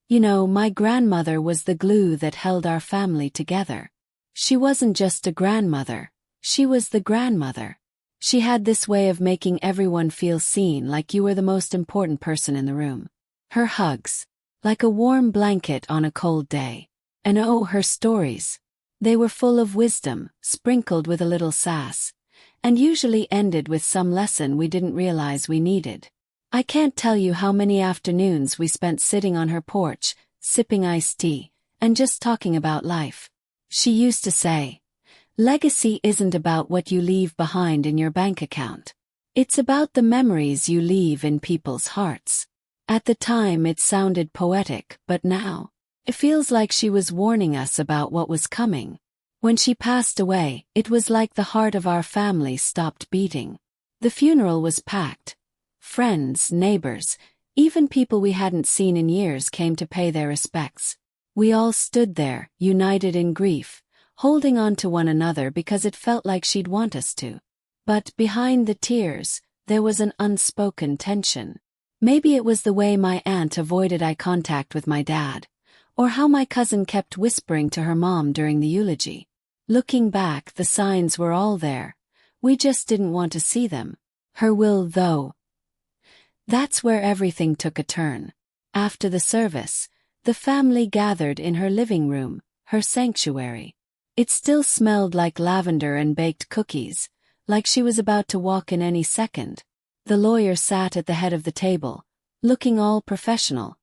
You know, my grandmother was the glue that held our family together. She wasn't just a grandmother, she was the grandmother. She had this way of making everyone feel seen, like you were the most important person in the room. Her hugs, like a warm blanket on a cold day. And oh, her stories. They were full of wisdom, sprinkled with a little sass, and usually ended with some lesson we didn't realize we needed. I can't tell you how many afternoons we spent sitting on her porch, sipping iced tea, and just talking about life. She used to say, "Legacy isn't about what you leave behind in your bank account. It's about the memories you leave in people's hearts." At the time it sounded poetic, but now, it feels like she was warning us about what was coming. When she passed away, it was like the heart of our family stopped beating. The funeral was packed. Friends, neighbors, even people we hadn't seen in years came to pay their respects. We all stood there, united in grief, holding on to one another because it felt like she'd want us to. But behind the tears, there was an unspoken tension. Maybe it was the way my aunt avoided eye contact with my dad, or how my cousin kept whispering to her mom during the eulogy. Looking back, the signs were all there. We just didn't want to see them. Her will, though. That's where everything took a turn. After the service, the family gathered in her living room, her sanctuary. It still smelled like lavender and baked cookies, like she was about to walk in any second. The lawyer sat at the head of the table, looking all professional,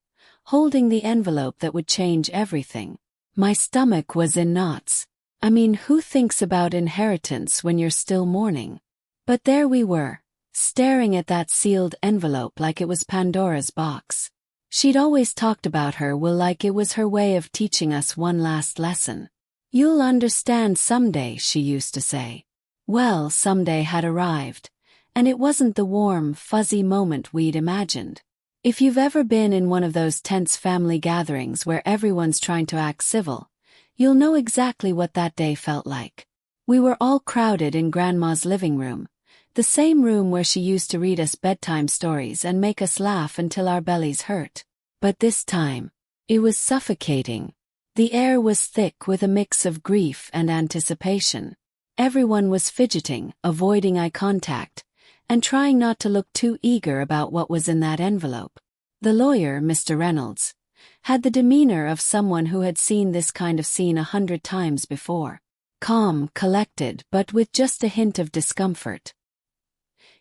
holding the envelope that would change everything. My stomach was in knots. I mean, who thinks about inheritance when you're still mourning? But there we were, staring at that sealed envelope like it was Pandora's box. She'd always talked about her will like it was her way of teaching us one last lesson. "You'll understand someday," she used to say. Well, someday had arrived, and it wasn't the warm, fuzzy moment we'd imagined. If you've ever been in one of those tense family gatherings where everyone's trying to act civil, you'll know exactly what that day felt like. We were all crowded in Grandma's living room, the same room where she used to read us bedtime stories and make us laugh until our bellies hurt. But this time, it was suffocating. The air was thick with a mix of grief and anticipation. Everyone was fidgeting, avoiding eye contact, and trying not to look too eager about what was in that envelope. The lawyer, Mr. Reynolds, had the demeanor of someone who had seen this kind of scene 100 times before. Calm, collected, but with just a hint of discomfort.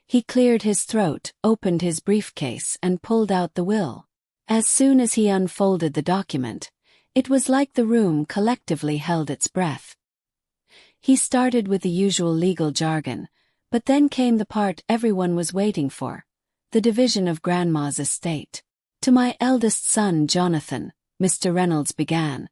He cleared his throat, opened his briefcase, and pulled out the will. As soon as he unfolded the document, it was like the room collectively held its breath. He started with the usual legal jargon, but then came the part everyone was waiting for, the division of Grandma's estate. "To my eldest son, Jonathan," Mr. Reynolds began,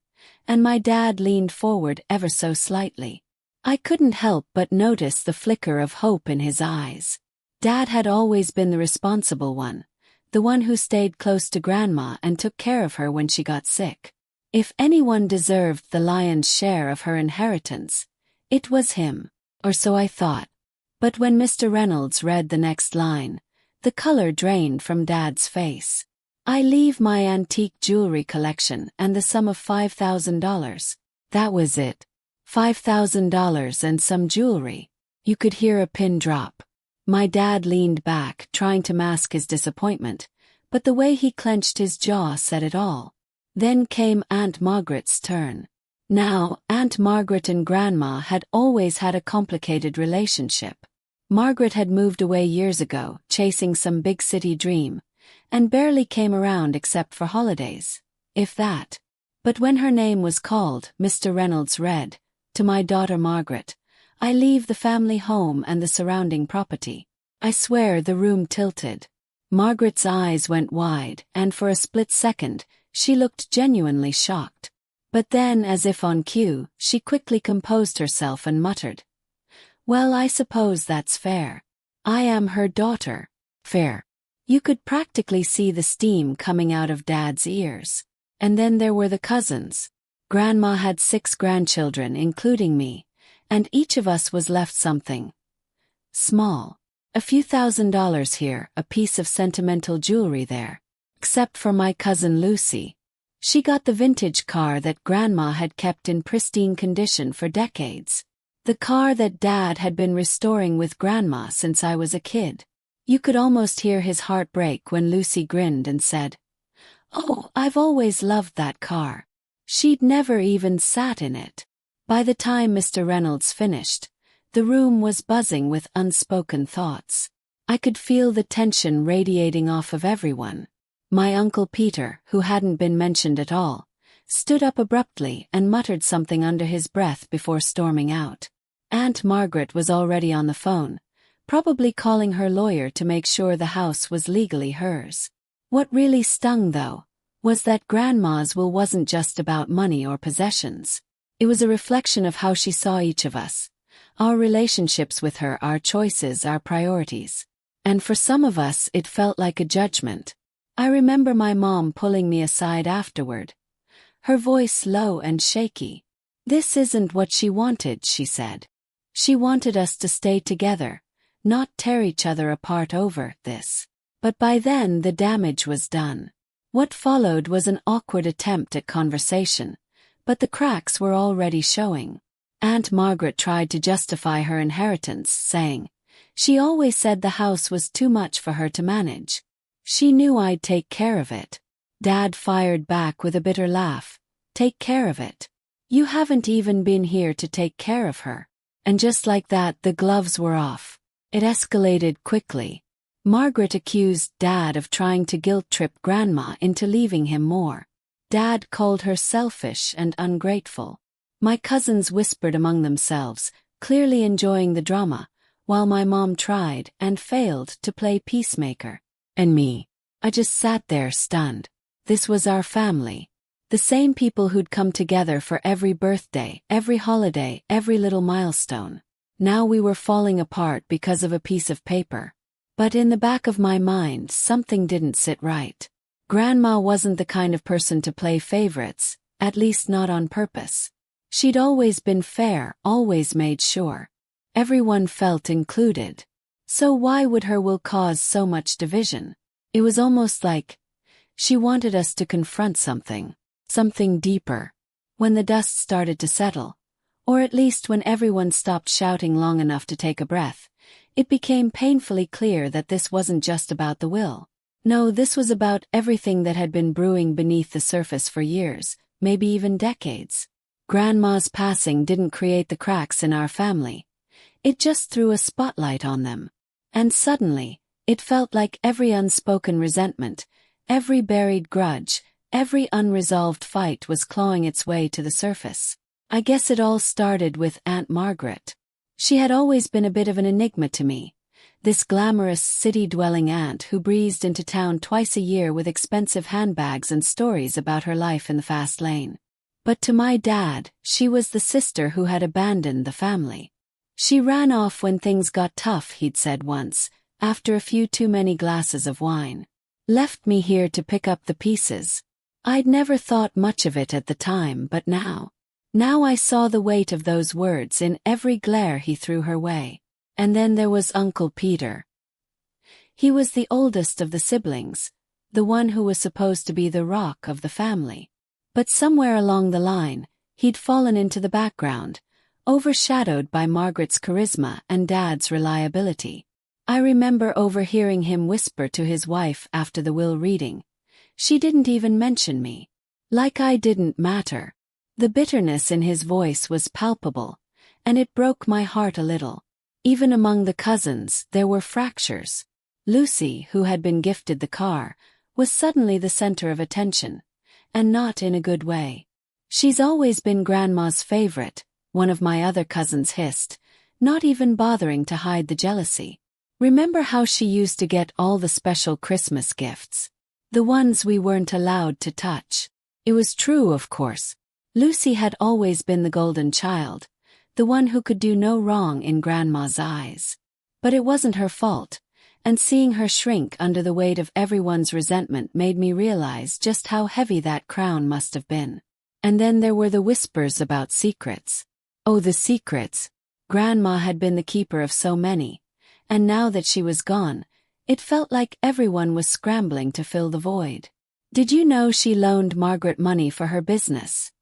and my dad leaned forward ever so slightly. I couldn't help but notice the flicker of hope in his eyes. Dad had always been the responsible one, the one who stayed close to Grandma and took care of her when she got sick. If anyone deserved the lion's share of her inheritance, it was him, or so I thought. But when Mr. Reynolds read the next line, the color drained from Dad's face. "I leave my antique jewelry collection and the sum of $5,000. That was it. $5,000 and some jewelry. You could hear a pin drop. My dad leaned back, trying to mask his disappointment, but the way he clenched his jaw said it all. Then came Aunt Margaret's turn. Now, Aunt Margaret and Grandma had always had a complicated relationship. Margaret had moved away years ago, chasing some big city dream, and barely came around except for holidays, if that. But when her name was called, Mr. Reynolds read, "To my daughter Margaret, I leave the family home and the surrounding property." I swear the room tilted. Margaret's eyes went wide, and for a split second, she looked genuinely shocked. But then, as if on cue, she quickly composed herself and muttered, "Well, I suppose that's fair. I am her daughter. Fair." You could practically see the steam coming out of Dad's ears. And then there were the cousins. Grandma had 6 grandchildren, including me, and each of us was left something small. A few $1,000s here, a piece of sentimental jewelry there. Except for my cousin Lucy. She got the vintage car that Grandma had kept in pristine condition for decades. The car that Dad had been restoring with Grandma since I was a kid. You could almost hear his heart break when Lucy grinned and said, "Oh, I've always loved that car." She'd never even sat in it. By the time Mr. Reynolds finished, the room was buzzing with unspoken thoughts. I could feel the tension radiating off of everyone. My Uncle Peter, who hadn't been mentioned at all, stood up abruptly and muttered something under his breath before storming out. Aunt Margaret was already on the phone, probably calling her lawyer to make sure the house was legally hers. What really stung, though, was that Grandma's will wasn't just about money or possessions. It was a reflection of how she saw each of us, our relationships with her, our choices, our priorities. And for some of us it felt like a judgment. I remember my mom pulling me aside afterward, her voice low and shaky. "This isn't what she wanted," she said. "She wanted us to stay together, not tear each other apart over this." But by then the damage was done. What followed was an awkward attempt at conversation, but the cracks were already showing. Aunt Margaret tried to justify her inheritance, saying, "She always said the house was too much for her to manage. She knew I'd take care of it." Dad fired back with a bitter laugh. "Take care of it? You haven't even been here to take care of her." And just like that, the gloves were off. It escalated quickly. Margaret accused Dad of trying to guilt-trip Grandma into leaving him more. Dad called her selfish and ungrateful. My cousins whispered among themselves, clearly enjoying the drama, while my mom tried and failed to play peacemaker. And me, I just sat there stunned. This was our family. The same people who'd come together for every birthday, every holiday, every little milestone. Now we were falling apart because of a piece of paper. But in the back of my mind, something didn't sit right. Grandma wasn't the kind of person to play favorites, at least not on purpose. She'd always been fair, always made sure everyone felt included. So why would her will cause so much division? It was almost like she wanted us to confront something deeper. When the dust started to settle, or at least when everyone stopped shouting long enough to take a breath, it became painfully clear that this wasn't just about the will. No, this was about everything that had been brewing beneath the surface for years, maybe even decades. Grandma's passing didn't create the cracks in our family. It just threw a spotlight on them. And suddenly, it felt like every unspoken resentment, every buried grudge, every unresolved fight was clawing its way to the surface. I guess it all started with Aunt Margaret. She had always been a bit of an enigma to me, this glamorous city-dwelling aunt who breezed into town twice a year with expensive handbags and stories about her life in the fast lane. But to my dad, she was the sister who had abandoned the family. "She ran off when things got tough," he'd said once, after a few too many glasses of wine. "Left me here to pick up the pieces." I'd never thought much of it at the time, but now I saw the weight of those words in every glare he threw her way. And then there was Uncle Peter. He was the oldest of the siblings, the one who was supposed to be the rock of the family. But somewhere along the line, he'd fallen into the background, overshadowed by Margaret's charisma and Dad's reliability. I remember overhearing him whisper to his wife after the will reading, "She didn't even mention me. Like I didn't matter." The bitterness in his voice was palpable, and it broke my heart a little. Even among the cousins, there were fractures. Lucy, who had been gifted the car, was suddenly the center of attention, and not in a good way. "She's always been Grandma's favorite," one of my other cousins hissed, not even bothering to hide the jealousy. "Remember how she used to get all the special Christmas gifts? The ones we weren't allowed to touch." It was true, of course. Lucy had always been the golden child, the one who could do no wrong in Grandma's eyes. But it wasn't her fault, and seeing her shrink under the weight of everyone's resentment made me realize just how heavy that crown must have been. And then there were the whispers about secrets. Oh, the secrets. Grandma had been the keeper of so many, and now that she was gone, it felt like everyone was scrambling to fill the void. Did you know she loaned Margaret money for her business?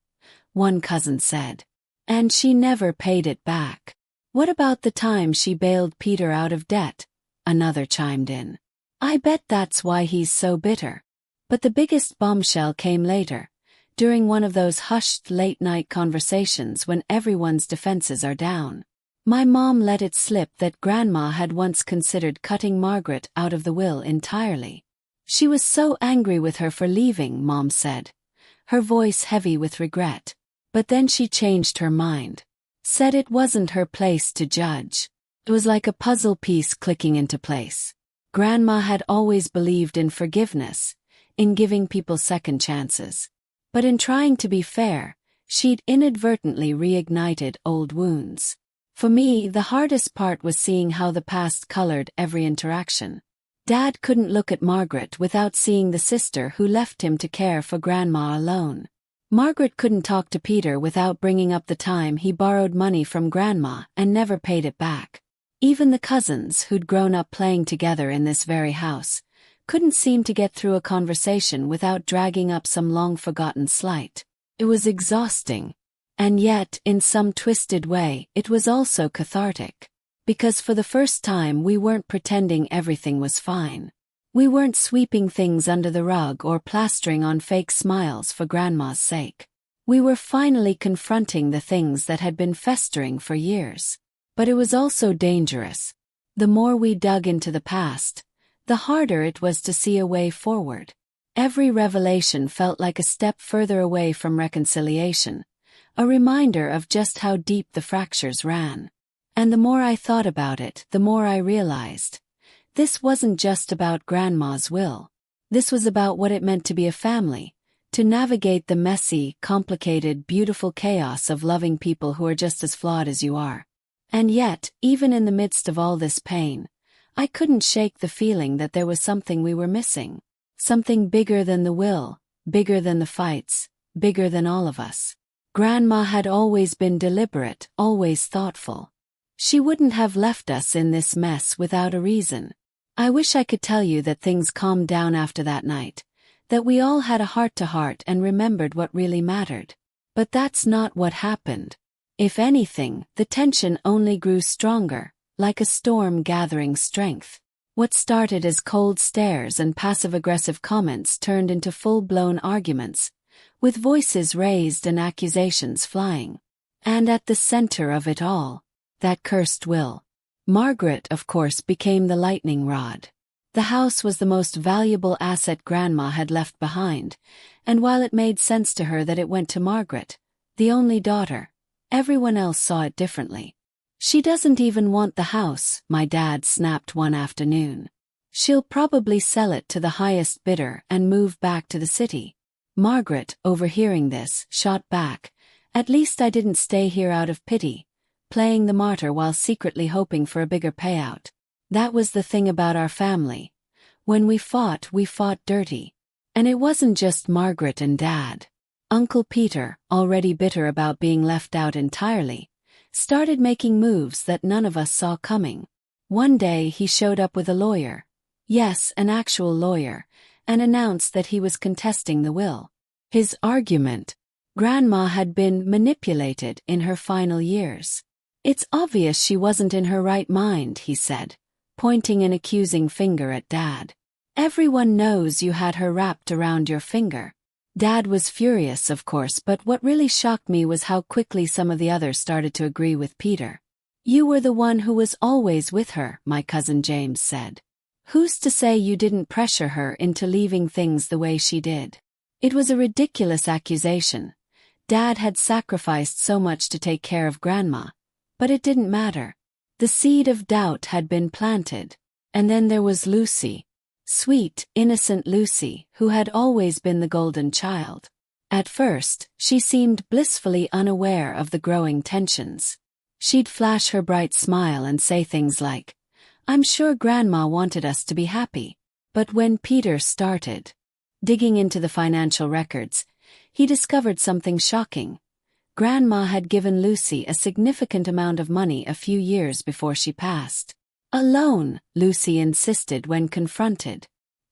One cousin said. And she never paid it back. What about the time she bailed Peter out of debt? Another chimed in. I bet that's why he's so bitter. But the biggest bombshell came later, during one of those hushed late-night conversations when everyone's defenses are down. My mom let it slip that Grandma had once considered cutting Margaret out of the will entirely. She was so angry with her for leaving, Mom said, her voice heavy with regret. But then she changed her mind. Said it wasn't her place to judge. It was like a puzzle piece clicking into place. Grandma had always believed in forgiveness, in giving people second chances. But in trying to be fair, she'd inadvertently reignited old wounds. For me, the hardest part was seeing how the past colored every interaction. Dad couldn't look at Margaret without seeing the sister who left him to care for Grandma alone. Margaret couldn't talk to Peter without bringing up the time he borrowed money from Grandma and never paid it back. Even the cousins who'd grown up playing together in this very house couldn't seem to get through a conversation without dragging up some long-forgotten slight. It was exhausting. And yet, in some twisted way, it was also cathartic. Because for the first time we weren't pretending everything was fine. We weren't sweeping things under the rug or plastering on fake smiles for Grandma's sake. We were finally confronting the things that had been festering for years. But it was also dangerous. The more we dug into the past, the harder it was to see a way forward. Every revelation felt like a step further away from reconciliation, a reminder of just how deep the fractures ran. And the more I thought about it, the more I realized. This wasn't just about Grandma's will. This was about what it meant to be a family, to navigate the messy, complicated, beautiful chaos of loving people who are just as flawed as you are. And yet, even in the midst of all this pain, I couldn't shake the feeling that there was something we were missing. Something bigger than the will, bigger than the fights, bigger than all of us. Grandma had always been deliberate, always thoughtful. She wouldn't have left us in this mess without a reason. I wish I could tell you that things calmed down after that night, that we all had a heart-to-heart and remembered what really mattered. But that's not what happened. If anything, the tension only grew stronger, like a storm gathering strength. What started as cold stares and passive-aggressive comments turned into full-blown arguments, with voices raised and accusations flying. And at the center of it all, that cursed will. Margaret, of course, became the lightning rod. The house was the most valuable asset Grandma had left behind, and while it made sense to her that it went to Margaret, the only daughter, everyone else saw it differently. She doesn't even want the house, my dad snapped one afternoon. She'll probably sell it to the highest bidder and move back to the city. Margaret, overhearing this, shot back. At least I didn't stay here out of pity, playing the martyr while secretly hoping for a bigger payout. That was the thing about our family. When we fought dirty. And it wasn't just Margaret and Dad. Uncle Peter, already bitter about being left out entirely, started making moves that none of us saw coming. One day he showed up with a lawyer. Yes, an actual lawyer, and announced that he was contesting the will. His argument: Grandma had been manipulated in her final years. It's obvious she wasn't in her right mind, he said, pointing an accusing finger at Dad. Everyone knows you had her wrapped around your finger. Dad was furious, of course, but what really shocked me was how quickly some of the others started to agree with Peter. You were the one who was always with her, my cousin James said. Who's to say you didn't pressure her into leaving things the way she did? It was a ridiculous accusation. Dad had sacrificed so much to take care of Grandma. But it didn't matter. The seed of doubt had been planted. And then there was Lucy. Sweet, innocent Lucy, who had always been the golden child. At first, she seemed blissfully unaware of the growing tensions. She'd flash her bright smile and say things like, "I'm sure Grandma wanted us to be happy." But when Peter started digging into the financial records, he discovered something shocking. Grandma had given Lucy a significant amount of money a few years before she passed. A loan, Lucy insisted when confronted.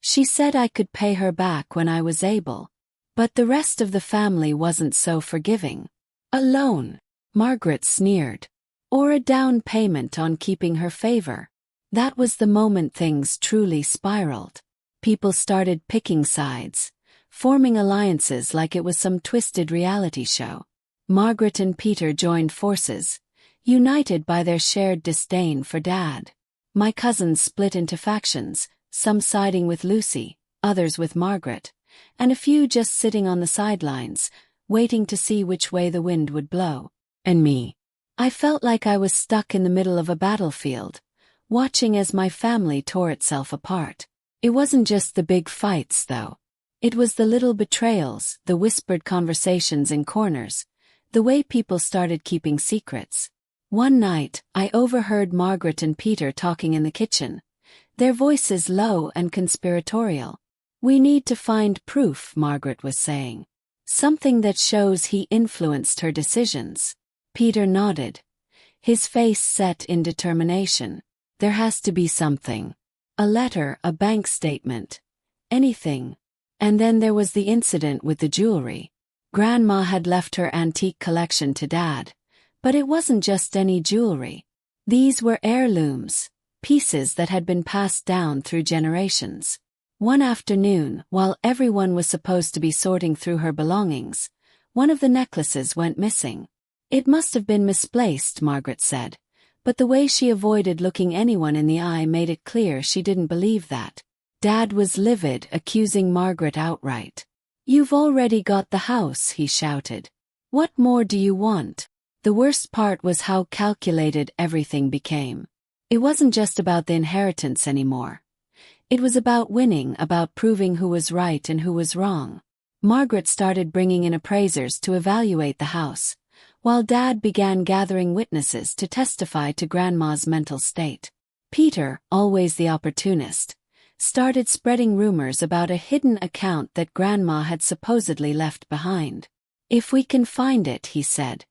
She said I could pay her back when I was able. But the rest of the family wasn't so forgiving. A loan, Margaret sneered. Or a down payment on keeping her favor. That was the moment things truly spiraled. People started picking sides, forming alliances like it was some twisted reality show. Margaret and Peter joined forces, united by their shared disdain for Dad. My cousins split into factions, some siding with Lucy, others with Margaret, and a few just sitting on the sidelines, waiting to see which way the wind would blow. And me. I felt like I was stuck in the middle of a battlefield, watching as my family tore itself apart. It wasn't just the big fights, though. It was the little betrayals, the whispered conversations in corners, the way people started keeping secrets. One night, I overheard Margaret and Peter talking in the kitchen, their voices low and conspiratorial. "We need to find proof," Margaret was saying. "Something that shows he influenced her decisions." Peter nodded, his face set in determination. "There has to be something. A letter, a bank statement. Anything." And then there was the incident with the jewelry. Grandma had left her antique collection to Dad. But it wasn't just any jewelry. These were heirlooms, pieces that had been passed down through generations. One afternoon, while everyone was supposed to be sorting through her belongings, one of the necklaces went missing. "It must have been misplaced," Margaret said, but the way she avoided looking anyone in the eye made it clear she didn't believe that. Dad was livid, accusing Margaret outright. "You've already got the house," he shouted. "What more do you want?" The worst part was how calculated everything became. It wasn't just about the inheritance anymore. It was about winning, about proving who was right and who was wrong. Margaret started bringing in appraisers to evaluate the house, while Dad began gathering witnesses to testify to Grandma's mental state. Peter, always the opportunist, started spreading rumors about a hidden account that Grandma had supposedly left behind. "If we can find it," he said,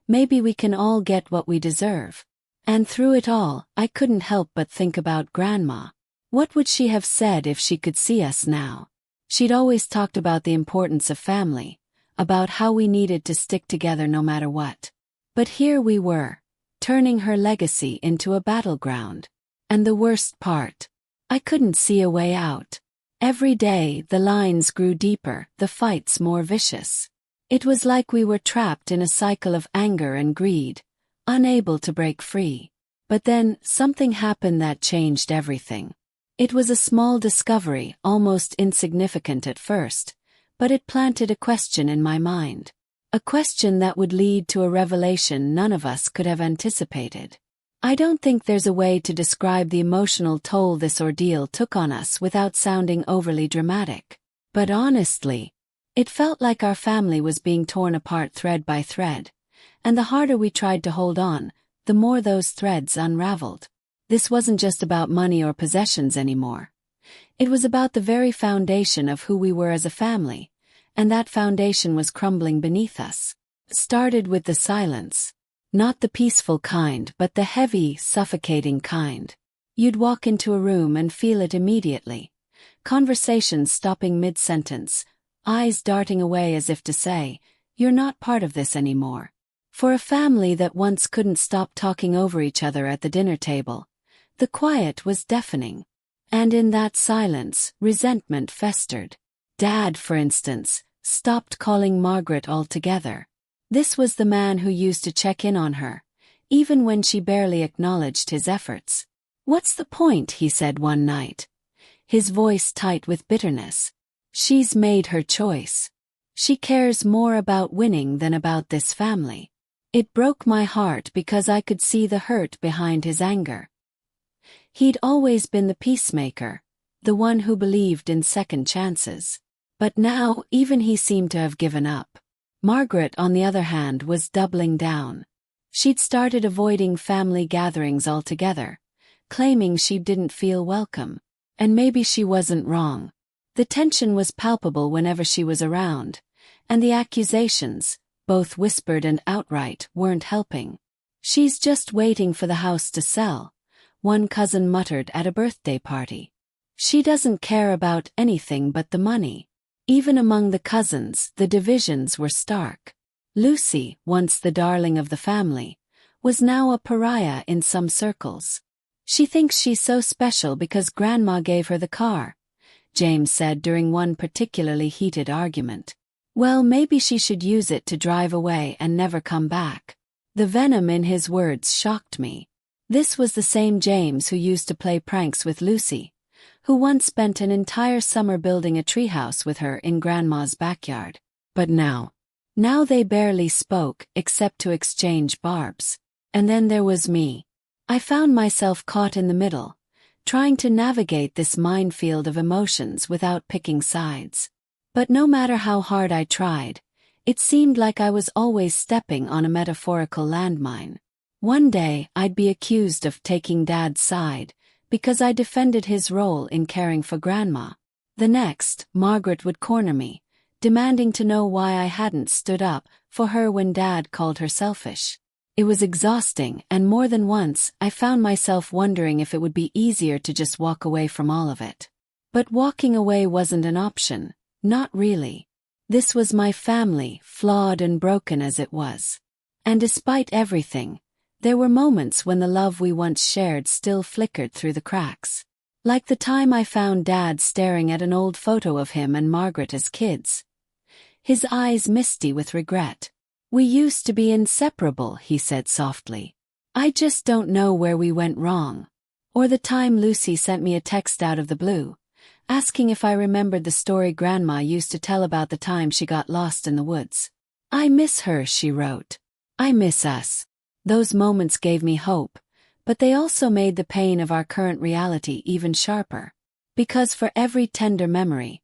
"maybe we can all get what we deserve." And through it all, I couldn't help but think about Grandma. What would she have said if she could see us now? She'd always talked about the importance of family, about how we needed to stick together no matter what. But here we were, turning her legacy into a battleground. And the worst part, I couldn't see a way out. Every day, the lines grew deeper, the fights more vicious. It was like we were trapped in a cycle of anger and greed, unable to break free. But then, something happened that changed everything. It was a small discovery, almost insignificant at first, but it planted a question in my mind. A question that would lead to a revelation none of us could have anticipated. I don't think there's a way to describe the emotional toll this ordeal took on us without sounding overly dramatic. But honestly, it felt like our family was being torn apart thread by thread, and the harder we tried to hold on, the more those threads unraveled. This wasn't just about money or possessions anymore. It was about the very foundation of who we were as a family, and that foundation was crumbling beneath us. It started with the silence. Not the peaceful kind, but the heavy, suffocating kind. You'd walk into a room and feel it immediately. Conversations stopping mid-sentence, eyes darting away as if to say, "You're not part of this anymore." For a family that once couldn't stop talking over each other at the dinner table, the quiet was deafening. And in that silence, resentment festered. Dad, for instance, stopped calling Margaret altogether. This was the man who used to check in on her, even when she barely acknowledged his efforts. "What's the point?" he said one night, his voice tight with bitterness. "She's made her choice. She cares more about winning than about this family." It broke my heart because I could see the hurt behind his anger. He'd always been the peacemaker, the one who believed in second chances. But now, even he seemed to have given up. Margaret, on the other hand, was doubling down. She'd started avoiding family gatherings altogether, claiming she didn't feel welcome. And maybe she wasn't wrong. The tension was palpable whenever she was around, and the accusations, both whispered and outright, weren't helping. "She's just waiting for the house to sell," one cousin muttered at a birthday party. She doesn't care about anything but the money. Even among the cousins, the divisions were stark. Lucy, once the darling of the family, was now a pariah in some circles. She thinks she's so special because Grandma gave her the car, James said during one particularly heated argument. Well, maybe she should use it to drive away and never come back. The venom in his words shocked me. This was the same James who used to play pranks with Lucy, who once spent an entire summer building a treehouse with her in Grandma's backyard. But now they barely spoke except to exchange barbs. And then there was me. I found myself caught in the middle, trying to navigate this minefield of emotions without picking sides. But no matter how hard I tried, it seemed like I was always stepping on a metaphorical landmine. One day I'd be accused of taking Dad's side because I defended his role in caring for Grandma. The next, Margaret would corner me, demanding to know why I hadn't stood up for her when Dad called her selfish. It was exhausting, and more than once I found myself wondering if it would be easier to just walk away from all of it. But walking away wasn't an option, not really. This was my family, flawed and broken as it was. And despite everything, there were moments when the love we once shared still flickered through the cracks. Like the time I found Dad staring at an old photo of him and Margaret as kids, his eyes misty with regret. "We used to be inseparable," he said softly. "I just don't know where we went wrong." Or the time Lucy sent me a text out of the blue, asking if I remembered the story Grandma used to tell about the time she got lost in the woods. "I miss her," she wrote. "I miss us." Those moments gave me hope, but they also made the pain of our current reality even sharper. Because for every tender memory,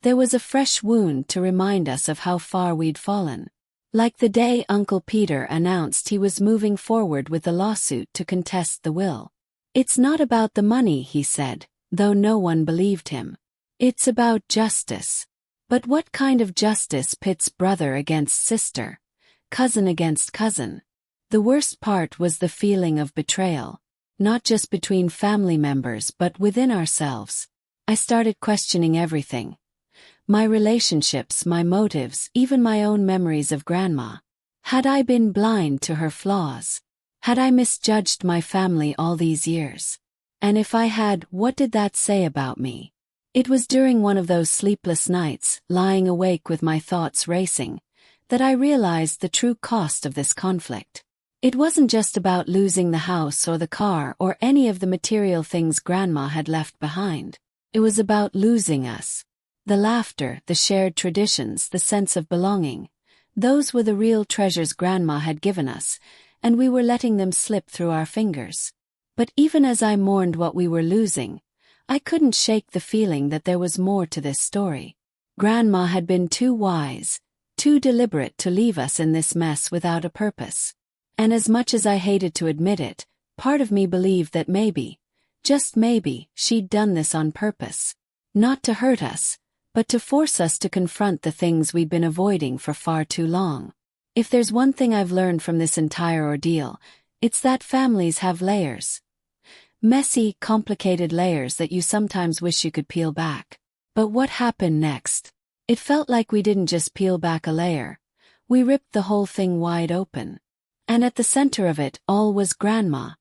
there was a fresh wound to remind us of how far we'd fallen. Like the day Uncle Peter announced he was moving forward with the lawsuit to contest the will. "It's not about the money," he said, though no one believed him. "It's about justice." But what kind of justice pits brother against sister, cousin against cousin? The worst part was the feeling of betrayal, not just between family members but within ourselves. I started questioning everything. My relationships, my motives, even my own memories of Grandma. Had I been blind to her flaws? Had I misjudged my family all these years? And if I had, what did that say about me? It was during one of those sleepless nights, lying awake with my thoughts racing, that I realized the true cost of this conflict. It wasn't just about losing the house or the car or any of the material things Grandma had left behind. It was about losing us. The laughter, the shared traditions, the sense of belonging. Those were the real treasures Grandma had given us, and we were letting them slip through our fingers. But even as I mourned what we were losing, I couldn't shake the feeling that there was more to this story. Grandma had been too wise, too deliberate to leave us in this mess without a purpose. And as much as I hated to admit it, part of me believed that maybe, just maybe, she'd done this on purpose. Not to hurt us, but to force us to confront the things we'd been avoiding for far too long. If there's one thing I've learned from this entire ordeal, it's that families have layers. Messy, complicated layers that you sometimes wish you could peel back. But what happened next? It felt like we didn't just peel back a layer. We ripped the whole thing wide open. And at the center of it all was Grandma,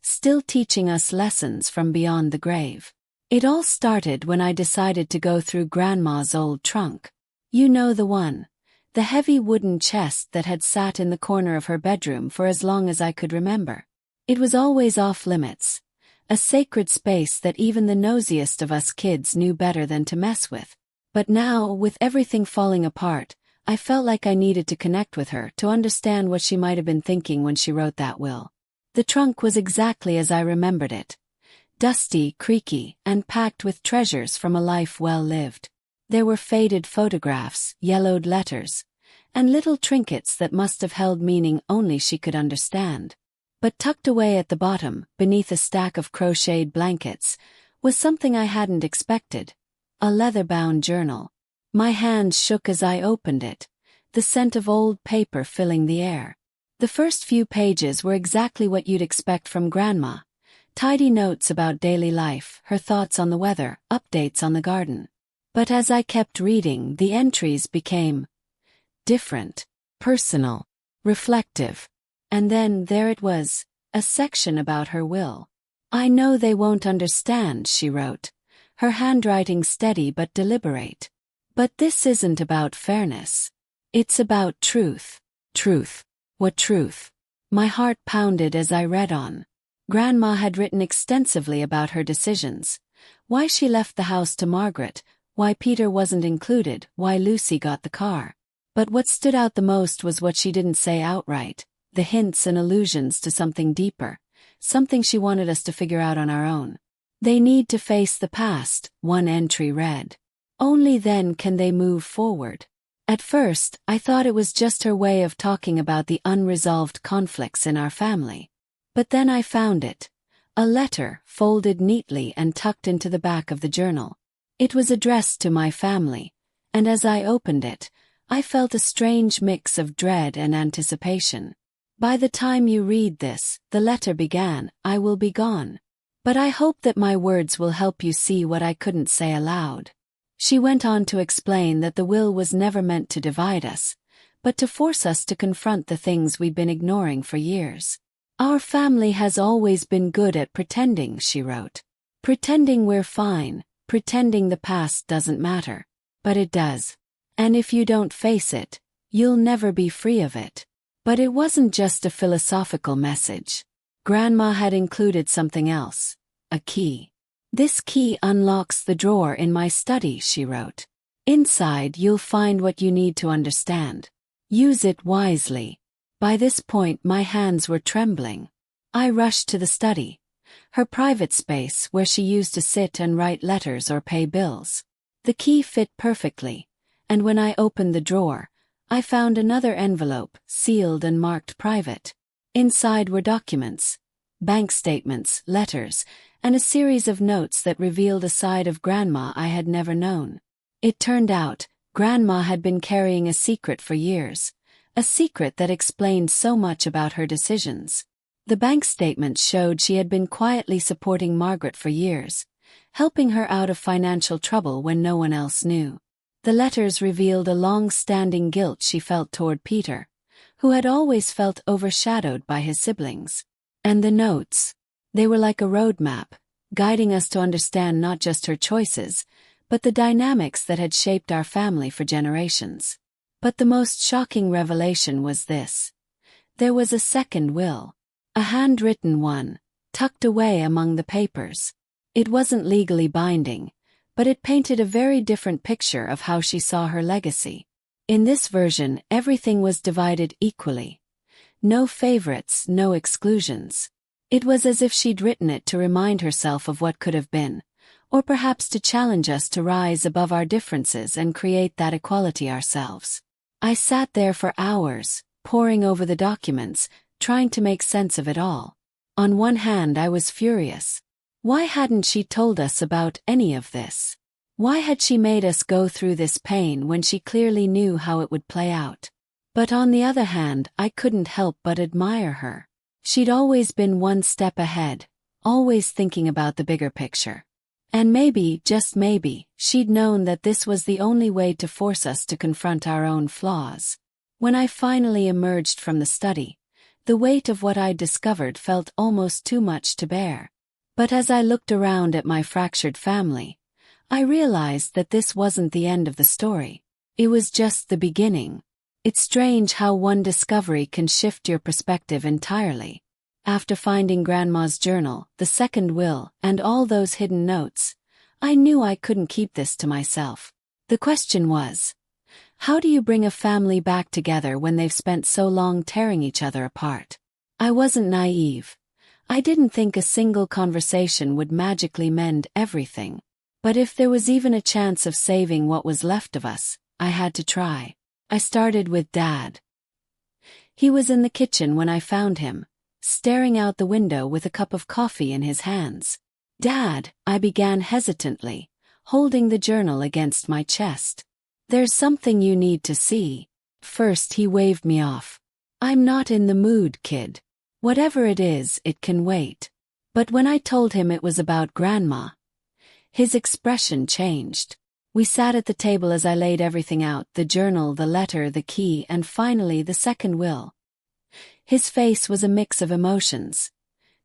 still teaching us lessons from beyond the grave. It all started when I decided to go through Grandma's old trunk. You know the one. The heavy wooden chest that had sat in the corner of her bedroom for as long as I could remember. It was always off limits. A sacred space that even the nosiest of us kids knew better than to mess with. But now, with everything falling apart, I felt like I needed to connect with her to understand what she might have been thinking when she wrote that will. The trunk was exactly as I remembered it. Dusty, creaky, and packed with treasures from a life well lived. There were faded photographs, yellowed letters, and little trinkets that must have held meaning only she could understand. But tucked away at the bottom, beneath a stack of crocheted blankets, was something I hadn't expected. A leather-bound journal. My hands shook as I opened it, the scent of old paper filling the air. The first few pages were exactly what you'd expect from Grandma. Tidy notes about daily life, her thoughts on the weather, updates on the garden. But as I kept reading, the entries became different, personal, reflective. And then there it was, a section about her will. "I know they won't understand," she wrote, her handwriting steady but deliberate. "But this isn't about fairness. It's about truth." Truth. What truth? My heart pounded as I read on. Grandma had written extensively about her decisions. Why she left the house to Margaret, why Peter wasn't included, why Lucy got the car. But what stood out the most was what she didn't say outright, the hints and allusions to something deeper, something she wanted us to figure out on our own. "They need to face the past," one entry read. "Only then can they move forward." At first, I thought it was just her way of talking about the unresolved conflicts in our family. But then I found it. A letter, folded neatly and tucked into the back of the journal. It was addressed to my family, and as I opened it, I felt a strange mix of dread and anticipation. "By the time you read this," the letter began, "I will be gone. But I hope that my words will help you see what I couldn't say aloud." She went on to explain that the will was never meant to divide us, but to force us to confront the things we'd been ignoring for years. "Our family has always been good at pretending," she wrote. "Pretending we're fine, pretending the past doesn't matter. But it does. And if you don't face it, you'll never be free of it." But it wasn't just a philosophical message. Grandma had included something else, a key. "This key unlocks the drawer in my study," she wrote. "Inside you'll find what you need to understand. Use it wisely." By this point my hands were trembling. I rushed to the study, her private space where she used to sit and write letters or pay bills. The key fit perfectly, and when I opened the drawer, I found another envelope, sealed and marked private. Inside were documents, bank statements, letters, and a series of notes that revealed a side of Grandma I had never known. It turned out, Grandma had been carrying a secret for years, a secret that explained so much about her decisions. The bank statements showed she had been quietly supporting Margaret for years, helping her out of financial trouble when no one else knew. The letters revealed a long-standing guilt she felt toward Peter, who had always felt overshadowed by his siblings. And the notes, they were like a roadmap, guiding us to understand not just her choices, but the dynamics that had shaped our family for generations. But the most shocking revelation was this. There was a second will, a handwritten one, tucked away among the papers. It wasn't legally binding, but it painted a very different picture of how she saw her legacy. In this version, everything was divided equally. No favorites, no exclusions. It was as if she'd written it to remind herself of what could have been, or perhaps to challenge us to rise above our differences and create that equality ourselves. I sat there for hours, poring over the documents, trying to make sense of it all. On one hand, I was furious. Why hadn't she told us about any of this? Why had she made us go through this pain when she clearly knew how it would play out? But on the other hand, I couldn't help but admire her. She'd always been one step ahead, always thinking about the bigger picture. And maybe, just maybe, she'd known that this was the only way to force us to confront our own flaws. When I finally emerged from the study, the weight of what I'd discovered felt almost too much to bear. But as I looked around at my fractured family, I realized that this wasn't the end of the story. It was just the beginning. It's strange how one discovery can shift your perspective entirely. After finding Grandma's journal, the second will, and all those hidden notes, I knew I couldn't keep this to myself. The question was, how do you bring a family back together when they've spent so long tearing each other apart? I wasn't naive. I didn't think a single conversation would magically mend everything. But if there was even a chance of saving what was left of us, I had to try. I started with Dad. He was in the kitchen when I found him, staring out the window with a cup of coffee in his hands. "Dad," I began hesitantly, holding the journal against my chest. "There's something you need to see." First he waved me off. "I'm not in the mood, kid. Whatever it is, it can wait." But when I told him it was about Grandma, his expression changed. We sat at the table as I laid everything out, the journal, the letter, the key, and finally the second will. His face was a mix of emotions.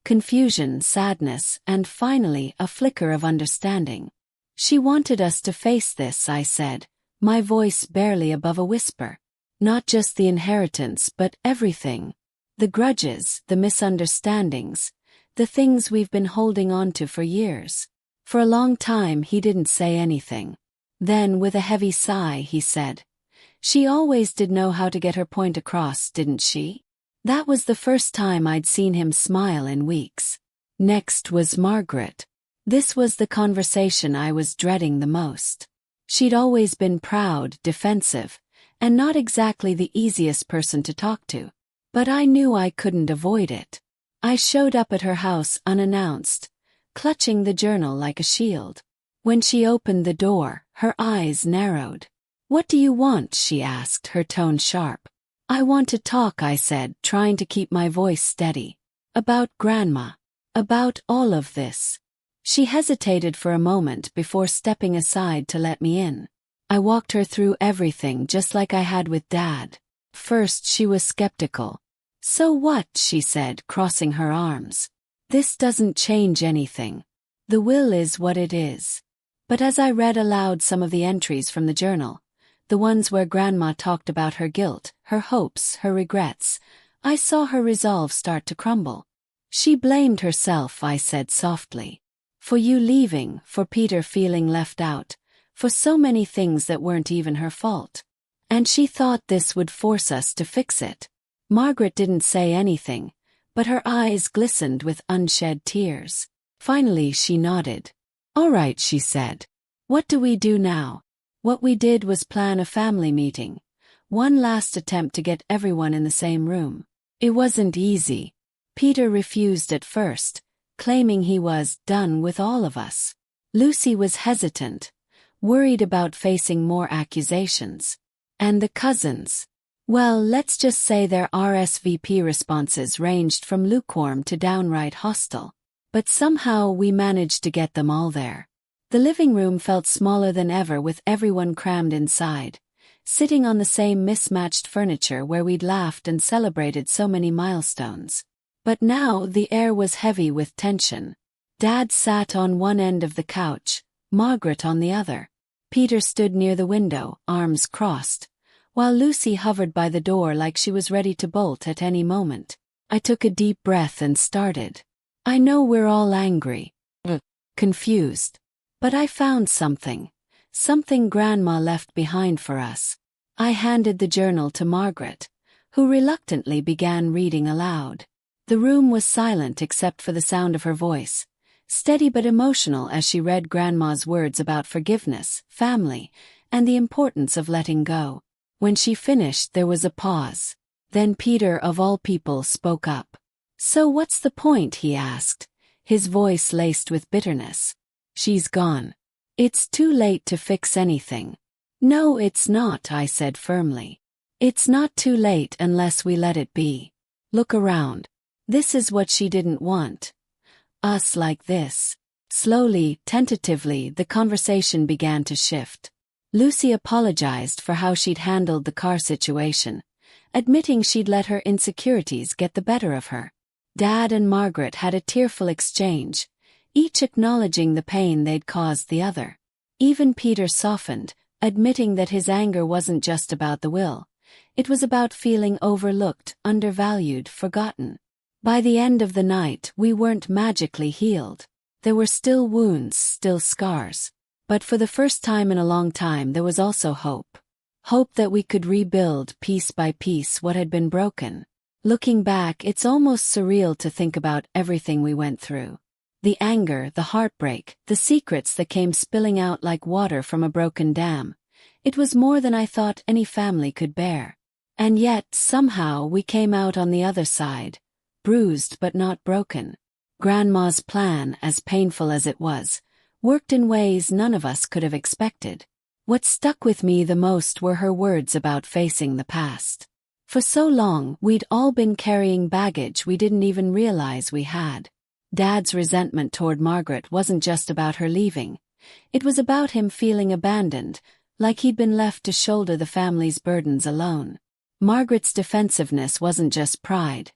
Confusion, sadness, and finally a flicker of understanding. She wanted us to face this, I said, my voice barely above a whisper. Not just the inheritance, but everything. The grudges, the misunderstandings, the things we've been holding on to for years. For a long time he didn't say anything. Then, with a heavy sigh, he said, "She always did know how to get her point across, didn't she?" That was the first time I'd seen him smile in weeks. Next was Margaret. This was the conversation I was dreading the most. She'd always been proud, defensive, and not exactly the easiest person to talk to. But I knew I couldn't avoid it. I showed up at her house unannounced, clutching the journal like a shield. When she opened the door, her eyes narrowed. "What do you want?" she asked, her tone sharp. "I want to talk," I said, trying to keep my voice steady. "About Grandma. About all of this." She hesitated for a moment before stepping aside to let me in. I walked her through everything just like I had with Dad. First she was skeptical. "So what?" she said, crossing her arms. "This doesn't change anything. The will is what it is." But as I read aloud some of the entries from the journal, the ones where Grandma talked about her guilt, her hopes, her regrets, I saw her resolve start to crumble. "She blamed herself," I said softly. "For you leaving, for Peter feeling left out, for so many things that weren't even her fault. And she thought this would force us to fix it." Margaret didn't say anything, but her eyes glistened with unshed tears. Finally she nodded. "All right," she said. "What do we do now?" What we did was plan a family meeting, one last attempt to get everyone in the same room. It wasn't easy. Peter refused at first, claiming he was done with all of us. Lucy was hesitant, worried about facing more accusations. And the cousins. Well, let's just say their RSVP responses ranged from lukewarm to downright hostile. But somehow we managed to get them all there. The living room felt smaller than ever with everyone crammed inside, sitting on the same mismatched furniture where we'd laughed and celebrated so many milestones. But now the air was heavy with tension. Dad sat on one end of the couch, Margaret on the other. Peter stood near the window, arms crossed, while Lucy hovered by the door like she was ready to bolt at any moment. I took a deep breath and started. "I know we're all angry, confused. But I found something Grandma left behind for us." I handed the journal to Margaret, who reluctantly began reading aloud. The room was silent except for the sound of her voice, steady but emotional as she read Grandma's words about forgiveness, family, and the importance of letting go. When she finished, there was a pause. Then Peter, of all people, spoke up. "So what's the point?" he asked, his voice laced with bitterness. "She's gone. It's too late to fix anything." "No, it's not," I said firmly. "It's not too late unless we let it be. Look around. This is what she didn't want. Us like this." Slowly, tentatively, the conversation began to shift. Lucy apologized for how she'd handled the car situation, admitting she'd let her insecurities get the better of her. Dad and Margaret had a tearful exchange, each acknowledging the pain they'd caused the other. Even Peter softened, admitting that his anger wasn't just about the will. It was about feeling overlooked, undervalued, forgotten. By the end of the night, we weren't magically healed. There were still wounds, still scars. But for the first time in a long time there was also hope. Hope that we could rebuild, piece by piece, what had been broken. Looking back, it's almost surreal to think about everything we went through. The anger, the heartbreak, the secrets that came spilling out like water from a broken dam. It was more than I thought any family could bear. And yet, somehow, we came out on the other side, bruised but not broken. Grandma's plan, as painful as it was, worked in ways none of us could have expected. What stuck with me the most were her words about facing the past. For so long, we'd all been carrying baggage we didn't even realize we had. Dad's resentment toward Margaret wasn't just about her leaving. It was about him feeling abandoned, like he'd been left to shoulder the family's burdens alone. Margaret's defensiveness wasn't just pride.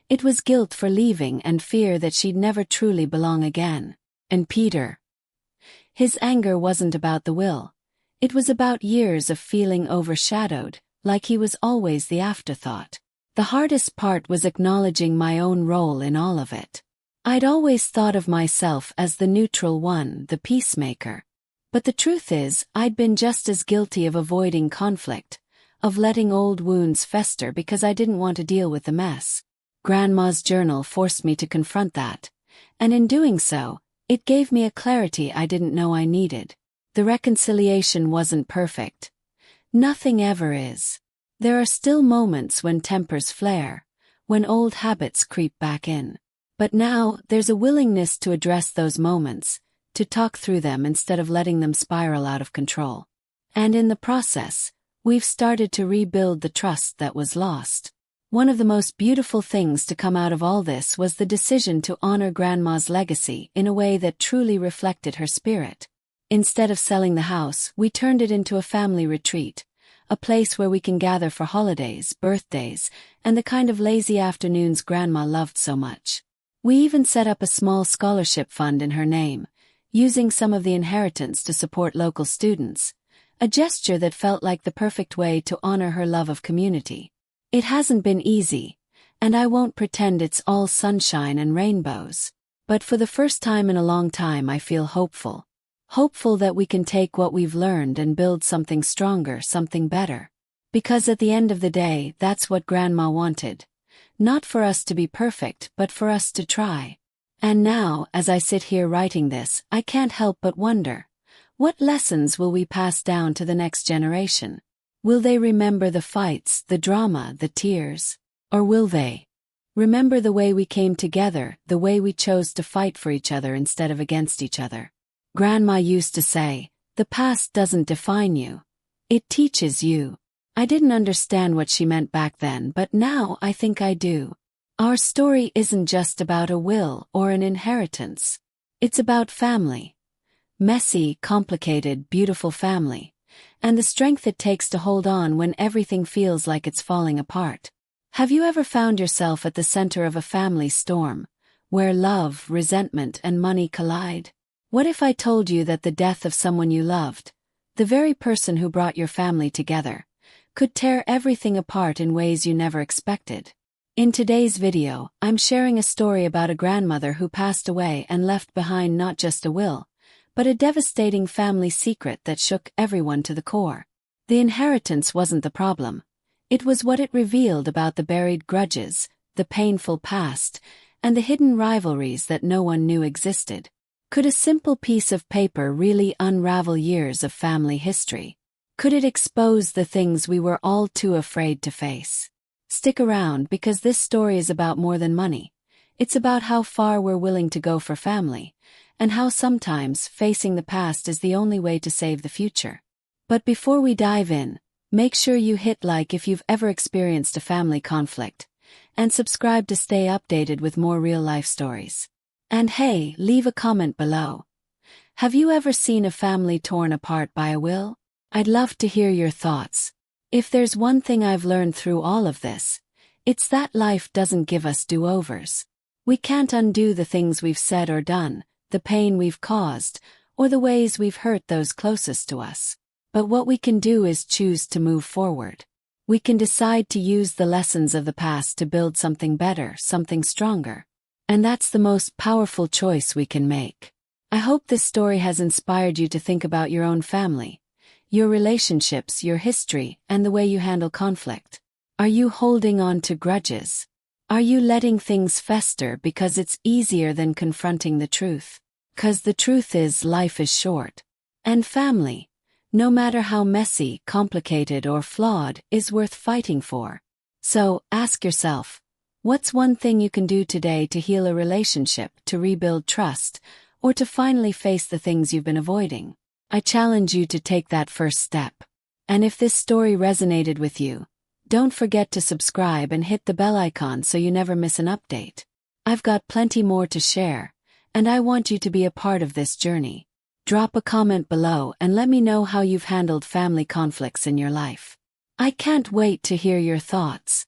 It was guilt for leaving and fear that she'd never truly belong again. And Peter. His anger wasn't about the will. It was about years of feeling overshadowed, like he was always the afterthought. The hardest part was acknowledging my own role in all of it. I'd always thought of myself as the neutral one, the peacemaker. But the truth is, I'd been just as guilty of avoiding conflict, of letting old wounds fester because I didn't want to deal with the mess. Grandma's journal forced me to confront that, and in doing so, it gave me a clarity I didn't know I needed. The reconciliation wasn't perfect. Nothing ever is. There are still moments when tempers flare, when old habits creep back in. But now, there's a willingness to address those moments, to talk through them instead of letting them spiral out of control. And in the process, we've started to rebuild the trust that was lost. One of the most beautiful things to come out of all this was the decision to honor Grandma's legacy in a way that truly reflected her spirit. Instead of selling the house, we turned it into a family retreat, a place where we can gather for holidays, birthdays, and the kind of lazy afternoons Grandma loved so much. We even set up a small scholarship fund in her name, using some of the inheritance to support local students, a gesture that felt like the perfect way to honor her love of community. It hasn't been easy, and I won't pretend it's all sunshine and rainbows. But for the first time in a long time I feel hopeful. Hopeful that we can take what we've learned and build something stronger, something better. Because at the end of the day, that's what Grandma wanted. Not for us to be perfect, but for us to try. And now, as I sit here writing this, I can't help but wonder, what lessons will we pass down to the next generation? Will they remember the fights, the drama, the tears? Or will they remember the way we came together, the way we chose to fight for each other instead of against each other? Grandma used to say, the past doesn't define you. It teaches you. I didn't understand what she meant back then, but now I think I do. Our story isn't just about a will or an inheritance. It's about family. Messy, complicated, beautiful family. And the strength it takes to hold on when everything feels like it's falling apart. Have you ever found yourself at the center of a family storm, where love, resentment, and money collide? What if I told you that the death of someone you loved, the very person who brought your family together, could tear everything apart in ways you never expected? In today's video, I'm sharing a story about a grandmother who passed away and left behind not just a will, but a devastating family secret that shook everyone to the core. The inheritance wasn't the problem. It was what it revealed about the buried grudges, the painful past, and the hidden rivalries that no one knew existed. Could a simple piece of paper really unravel years of family history? Could it expose the things we were all too afraid to face? Stick around, because this story is about more than money. It's about how far we're willing to go for family, and how sometimes facing the past is the only way to save the future. But before we dive in, make sure you hit like if you've ever experienced a family conflict, and subscribe to stay updated with more real-life stories. And hey, leave a comment below. Have you ever seen a family torn apart by a will? I'd love to hear your thoughts. If there's one thing I've learned through all of this, it's that life doesn't give us do-overs. We can't undo the things we've said or done, the pain we've caused, or the ways we've hurt those closest to us. But what we can do is choose to move forward. We can decide to use the lessons of the past to build something better, something stronger. And that's the most powerful choice we can make. I hope this story has inspired you to think about your own family, your relationships, your history, and the way you handle conflict. Are you holding on to grudges? Are you letting things fester because it's easier than confronting the truth? 'Cause the truth is, life is short. And family, no matter how messy, complicated, or flawed, is worth fighting for. So, ask yourself, what's one thing you can do today to heal a relationship, to rebuild trust, or to finally face the things you've been avoiding? I challenge you to take that first step. And if this story resonated with you, don't forget to subscribe and hit the bell icon so you never miss an update. I've got plenty more to share, and I want you to be a part of this journey. Drop a comment below and let me know how you've handled family conflicts in your life. I can't wait to hear your thoughts.